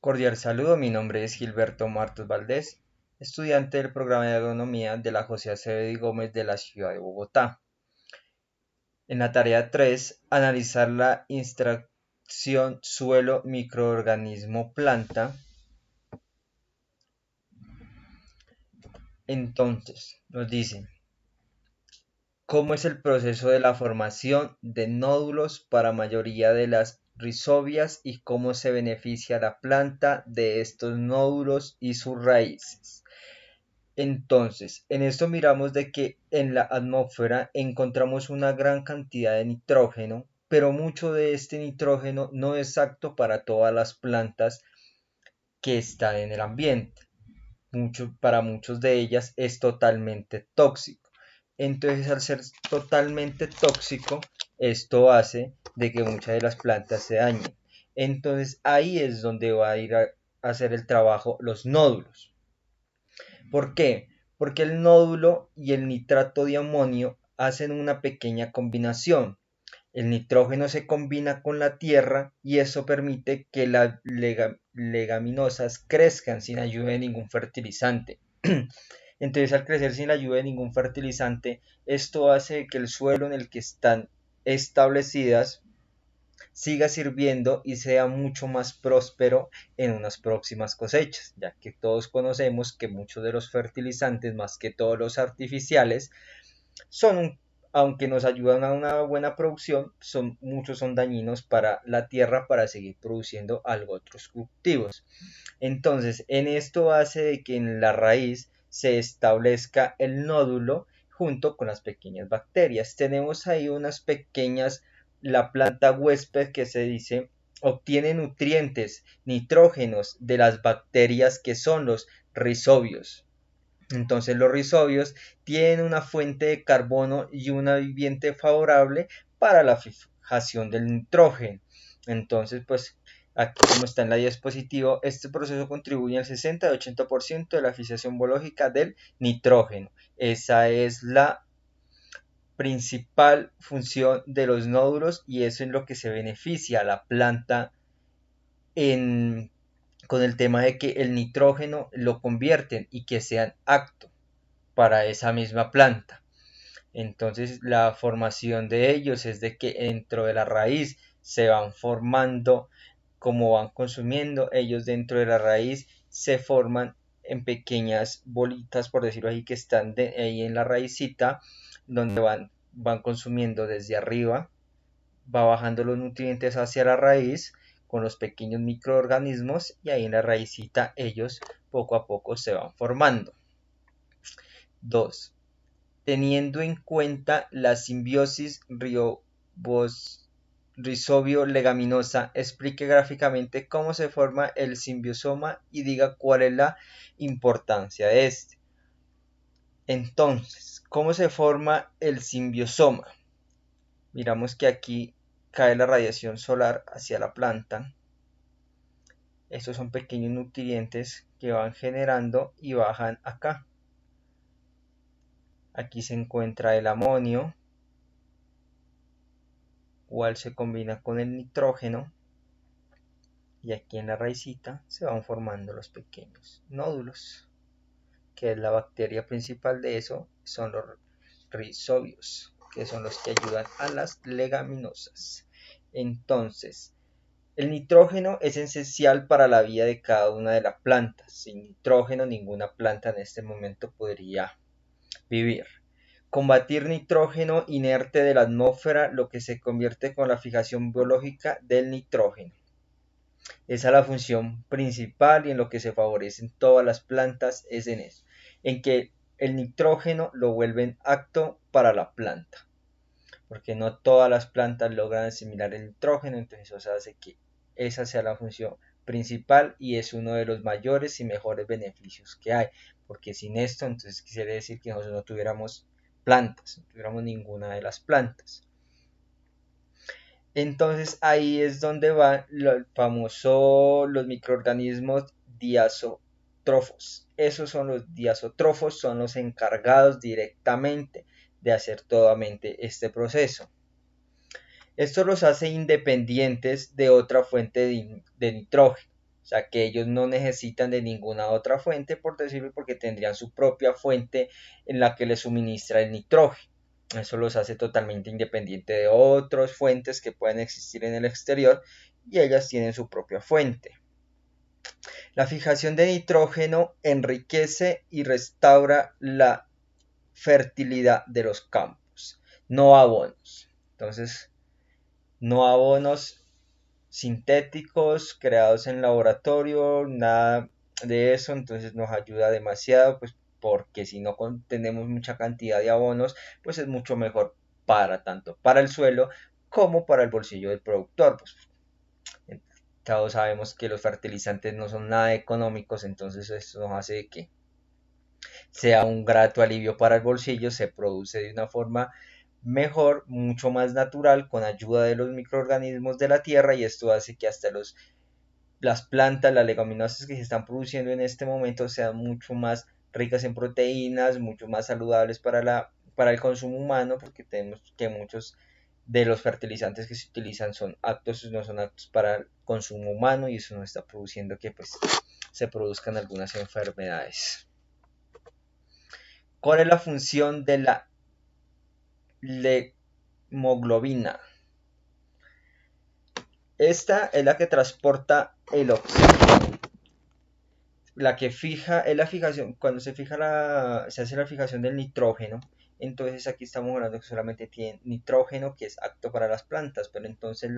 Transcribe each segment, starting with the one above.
Cordial saludo, mi nombre es Gilberto Martos Valdés, estudiante del programa de agronomía de la José Acevedo y Gómez de la ciudad de Bogotá. En la tarea 3, analizar la interacción suelo-microorganismo-planta. Entonces, nos dice, ¿cómo es el proceso de la formación de nódulos para mayoría de las rizobias y cómo se beneficia la planta de estos nódulos y sus raíces? Entonces, en esto miramos de que en la atmósfera encontramos una gran cantidad de nitrógeno, pero mucho de este nitrógeno no es apto para todas las plantas que están en el ambiente. Para muchos de ellas es totalmente tóxico. Entonces, al ser totalmente tóxico, esto hace de que muchas de las plantas se dañen. Entonces, ahí es donde va a ir a hacer el trabajo los nódulos. ¿Por qué? Porque el nódulo y el nitrato de amonio hacen una pequeña combinación. El nitrógeno se combina con la tierra y eso permite que las legaminosas crezcan sin ayuda de ningún fertilizante. Entonces, al crecer sin la ayuda de ningún fertilizante, esto hace que el suelo en el que están establecidas siga sirviendo y sea mucho más próspero en unas próximas cosechas, ya que todos conocemos que muchos de los fertilizantes, más que todos los artificiales, son, aunque nos ayudan a una buena producción, muchos son dañinos para la tierra para seguir produciendo algo otros cultivos. Entonces, en esto hace de que en la raíz se establezca el nódulo junto con las pequeñas bacterias. Tenemos ahí unas pequeñas, la planta huésped que se dice obtiene nutrientes, nitrógenos de las bacterias que son los rizobios. Entonces los rizobios tienen una fuente de carbono y un ambiente favorable para la fijación del nitrógeno. Entonces, pues aquí como está en la diapositiva, este proceso contribuye al 60-80% de la fijación biológica del nitrógeno. Esa es la principal función de los nódulos y eso es lo que se beneficia a la planta en, con el tema de que el nitrógeno lo convierten y que sean aptos para esa misma planta. Entonces la formación de ellos es de que dentro de la raíz se van formando, como van consumiendo, ellos dentro de la raíz se forman en pequeñas bolitas, por decirlo así, que están ahí en la raicita, donde van consumiendo desde arriba, va bajando los nutrientes hacia la raíz con los pequeños microorganismos y ahí en la raicita ellos poco a poco se van formando. 2. Teniendo en cuenta la simbiosis rizobio-leguminosa, explique gráficamente cómo se forma el simbiosoma y diga cuál es la importancia de este. Entonces, ¿cómo se forma el simbiosoma? Miramos que aquí cae la radiación solar hacia la planta. Estos son pequeños nutrientes que van generando y bajan acá. Aquí se encuentra el amonio, cual se combina con el nitrógeno y aquí en la raicita se van formando los pequeños nódulos, que es la bacteria principal de eso, son los rizobios, que son los que ayudan a las legaminosas. Entonces, el nitrógeno es esencial para la vida de cada una de las plantas. Sin nitrógeno ninguna planta en este momento podría vivir. Combatir nitrógeno inerte de la atmósfera, lo que se convierte con la fijación biológica del nitrógeno. Esa es la función principal y en lo que se favorecen todas las plantas es en eso, en que el nitrógeno lo vuelven apto para la planta, porque no todas las plantas logran asimilar el nitrógeno, entonces eso hace que esa sea la función principal y es uno de los mayores y mejores beneficios que hay, porque sin esto entonces quisiera decir que nosotros no tuviéramos plantas, no tuviéramos ninguna de las plantas. Entonces ahí es donde van los famosos, los microorganismos diazótrofos. Esos son los diazótrofos, son los encargados directamente de hacer totalmente este proceso. Esto los hace independientes de otra fuente de nitrógeno. O sea que ellos no necesitan de ninguna otra fuente, por decirlo, porque tendrían su propia fuente en la que les suministra el nitrógeno. Eso los hace totalmente independientes de otras fuentes que pueden existir en el exterior y ellas tienen su propia fuente. La fijación de nitrógeno enriquece y restaura la fertilidad de los campos, no abonos. Entonces, no abonos sintéticos creados en laboratorio, nada de eso, entonces nos ayuda demasiado, pues porque si no tenemos mucha cantidad de abonos, pues es mucho mejor para tanto para el suelo como para el bolsillo del productor. Pues, todos sabemos que los fertilizantes no son nada económicos, entonces esto nos hace que sea un grato alivio para el bolsillo, se produce de una forma mejor, mucho más natural, con ayuda de los microorganismos de la tierra, y esto hace que hasta las plantas, las leguminosas que se están produciendo en este momento sean mucho más ricas en proteínas, mucho más saludables para el consumo humano, porque tenemos que muchos de los fertilizantes que se utilizan no son aptos para el consumo humano, y eso nos está produciendo que pues se produzcan algunas enfermedades. ¿Cuál es la función de la hemoglobina? Esta es la que transporta el oxígeno. La que fija es la fijación, cuando se hace la fijación del nitrógeno, entonces aquí estamos hablando que solamente tiene nitrógeno, que es apto para las plantas, pero entonces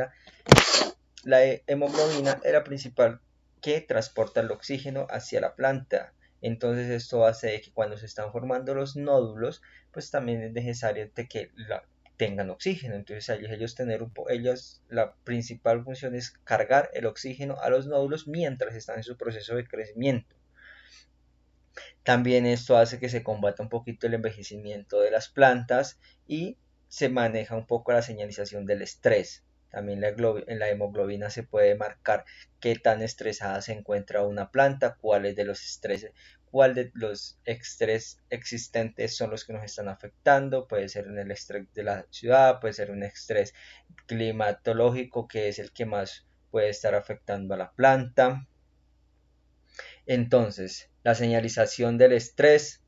la hemoglobina es la principal que transporta el oxígeno hacia la planta. Entonces esto hace que cuando se están formando los nódulos, pues también es necesario que tengan oxígeno. Entonces ellos la principal función es cargar el oxígeno a los nódulos mientras están en su proceso de crecimiento. También esto hace que se combata un poquito el envejecimiento de las plantas y se maneja un poco la señalización del estrés. También en la hemoglobina se puede marcar qué tan estresada se encuentra una planta, cuál de los estrés existentes son los que nos están afectando. Puede ser el estrés de la ciudad, puede ser un estrés climatológico, que es el que más puede estar afectando a la planta. Entonces, la señalización del estrés,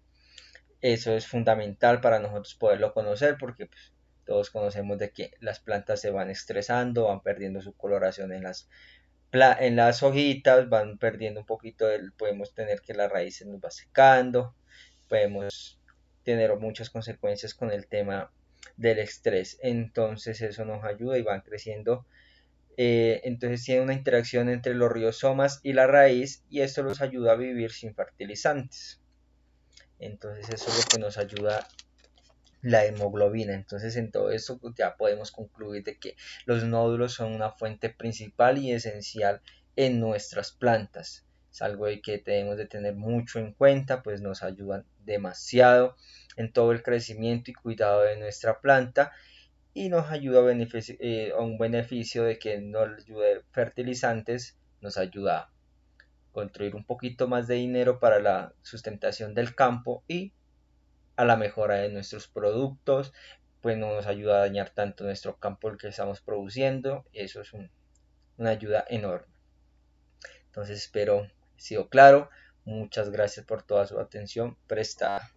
eso es fundamental para nosotros poderlo conocer, porque pues, todos conocemos de que las plantas se van estresando, van perdiendo su coloración en las hojitas, van perdiendo un poquito, podemos tener que la raíz se nos va secando, podemos tener muchas consecuencias con el tema del estrés. Entonces eso nos ayuda y van creciendo. Entonces tiene una interacción entre los rizomas y la raíz, y esto los ayuda a vivir sin fertilizantes. Entonces eso es lo que nos ayuda la hemoglobina. Entonces en todo esto ya podemos concluir de que los nódulos son una fuente principal y esencial en nuestras plantas. Es algo que debemos de tener mucho en cuenta, pues nos ayudan demasiado en todo el crecimiento y cuidado de nuestra planta, y nos ayuda a un beneficio de que no les ayude fertilizantes, nos ayuda a construir un poquito más de dinero para la sustentación del campo y a la mejora de nuestros productos, pues no nos ayuda a dañar tanto nuestro campo el que estamos produciendo. Eso es una ayuda enorme. Entonces espero haya sido claro. Muchas gracias por toda su atención prestada.